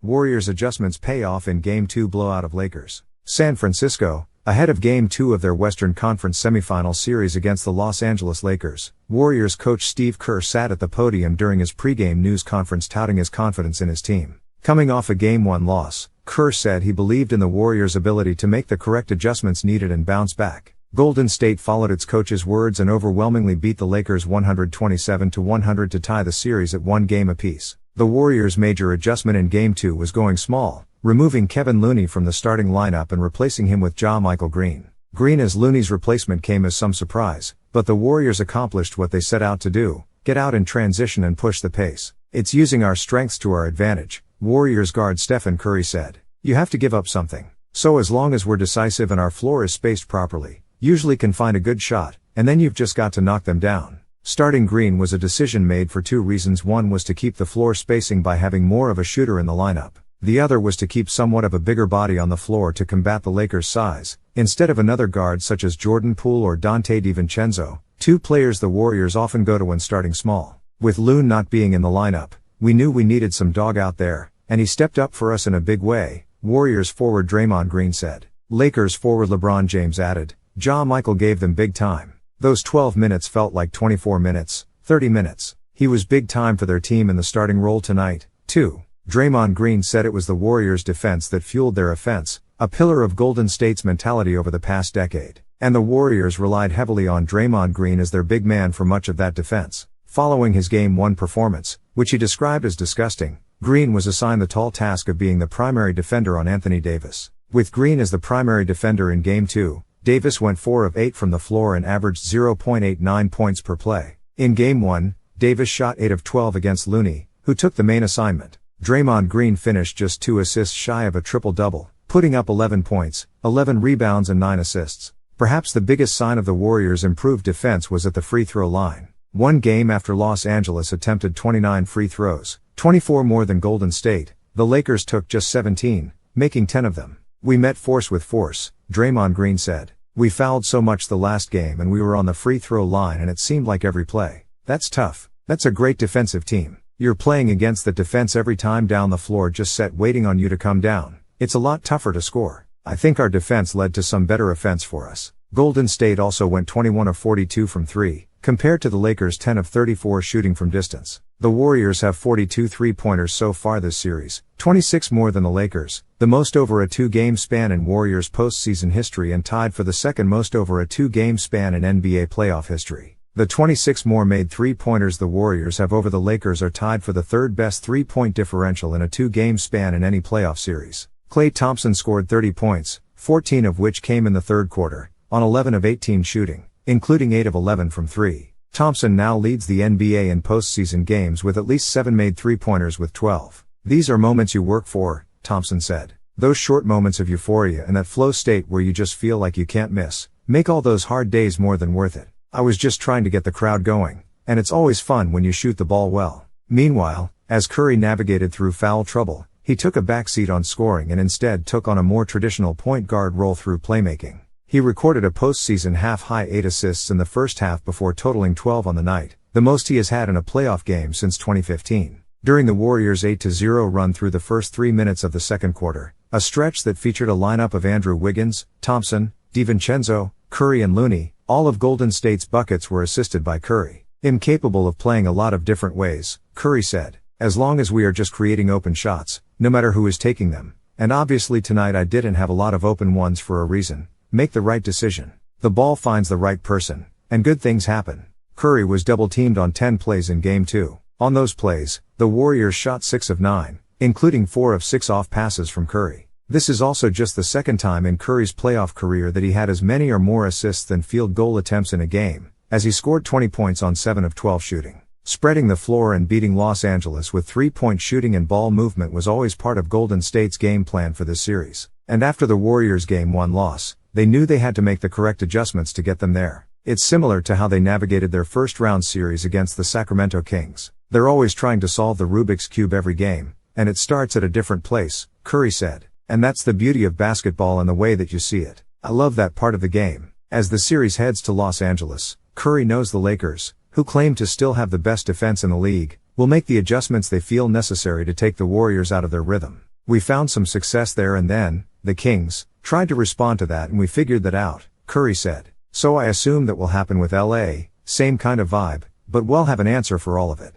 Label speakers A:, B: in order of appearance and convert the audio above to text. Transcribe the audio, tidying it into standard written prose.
A: Warriors adjustments pay off in Game 2 blowout of Lakers. San Francisco, ahead of Game 2 of their Western Conference semifinal series against the Los Angeles Lakers, Warriors coach Steve Kerr sat at the podium during his pregame news conference touting his confidence in his team. Coming off a Game 1 loss, Kerr said he believed in the Warriors' ability to make the correct adjustments needed and bounce back. Golden State followed its coach's words and overwhelmingly beat the Lakers 127-100 to tie the series at 1 game apiece. The Warriors' major adjustment in Game 2 was going small, removing Kevin Looney from the starting lineup and replacing him with Ja-Michael Green. Green as Looney's replacement came as some surprise, but the Warriors accomplished what they set out to do: get out in transition and push the pace. "It's using our strengths to our advantage," Warriors guard Stephen Curry said. "You have to give up something. So as long as we're decisive and our floor is spaced properly, usually can find a good shot, and then you've just got to knock them down." Starting Green was a decision made for 2 reasons. One was to keep the floor spacing by having more of a shooter in the lineup. The other was to keep somewhat of a bigger body on the floor to combat the Lakers' size, instead of another guard such as Jordan Poole or Dante DiVincenzo, 2 players the Warriors often go to when starting small. With Loon not being in the lineup, we knew we needed some dog out there, and he stepped up for us in a big way, Warriors forward Draymond Green said. Lakers forward LeBron James added, "Ja-Michael gave them big time. Those 12 minutes felt like 24 minutes, 30 minutes. He was big time for their team in the starting role tonight, too." Draymond Green said it was the Warriors' defense that fueled their offense, a pillar of Golden State's mentality over the past decade. And the Warriors relied heavily on Draymond Green as their big man for much of that defense. Following his Game 1 performance, which he described as disgusting, Green was assigned the tall task of being the primary defender on Anthony Davis. With Green as the primary defender in Game 2, Davis went 4 of 8 from the floor and averaged 0.89 points per play. In Game 1, Davis shot 8 of 12 against Looney, who took the main assignment. Draymond Green finished just 2 assists shy of a triple-double, putting up 11 points, 11 rebounds and 9 assists. Perhaps the biggest sign of the Warriors' improved defense was at the free throw line. One game after Los Angeles attempted 29 free throws, 24 more than Golden State, the Lakers took just 17, making 10 of them. "We met force with force," Draymond Green said. "We fouled so much the last game and we were on the free throw line and it seemed like every play. That's tough. That's a great defensive team. You're playing against the defense every time down the floor, just set waiting on you to come down. It's a lot tougher to score. I think our defense led to some better offense for us." Golden State also went 21 of 42 from 3, compared to the Lakers' 10 of 34 shooting from distance. The Warriors have 42 three-pointers so far this series, 26 more than the Lakers, the most over a 2-game span in Warriors postseason history and tied for the second most over a 2-game span in NBA playoff history. The 26 more made three-pointers the Warriors have over the Lakers are tied for the third best three-point differential in a 2-game span in any playoff series. Klay Thompson scored 30 points, 14 of which came in the third quarter, on 11 of 18 shooting, including 8 of 11 from 3. Thompson now leads the NBA in postseason games with at least 7 made three-pointers with 12. "These are moments you work for," Thompson said. "Those short moments of euphoria and that flow state where you just feel like you can't miss, make all those hard days more than worth it. I was just trying to get the crowd going, and it's always fun when you shoot the ball well." Meanwhile, as Curry navigated through foul trouble, he took a backseat on scoring and instead took on a more traditional point guard role through playmaking. He recorded a postseason half-high 8 assists in the first half before totaling 12 on the night, the most he has had in a playoff game since 2015. During the Warriors' 8-0 run through the first 3 minutes of the second quarter, a stretch that featured a lineup of Andrew Wiggins, Thompson, DiVincenzo, Curry and Looney, all of Golden State's buckets were assisted by Curry. "I'm capable of playing a lot of different ways," Curry said, "as long as we are just creating open shots, no matter who is taking them. And obviously tonight I didn't have a lot of open ones for a reason. Make the right decision. The ball finds the right person, and good things happen." Curry was double-teamed on 10 plays in Game 2. On those plays, the Warriors shot 6 of 9, including 4 of 6 off passes from Curry. This is also just the second time in Curry's playoff career that he had as many or more assists than field goal attempts in a game, as he scored 20 points on 7 of 12 shooting. Spreading the floor and beating Los Angeles with three-point shooting and ball movement was always part of Golden State's game plan for this series. And after the Warriors' Game 1 loss, they knew they had to make the correct adjustments to get them there. It's similar to how they navigated their first-round series against the Sacramento Kings. "They're always trying to solve the Rubik's Cube every game, and it starts at a different place," Curry said. "And that's the beauty of basketball and the way that you see it. I love that part of the game." As the series heads to Los Angeles, Curry knows the Lakers, who claim to still have the best defense in the league, will make the adjustments they feel necessary to take the Warriors out of their rhythm. We found some success there and then, the Kings tried to respond to that and we figured that out, Curry said. So I assume that will happen with LA, same kind of vibe, but we'll have an answer for all of it.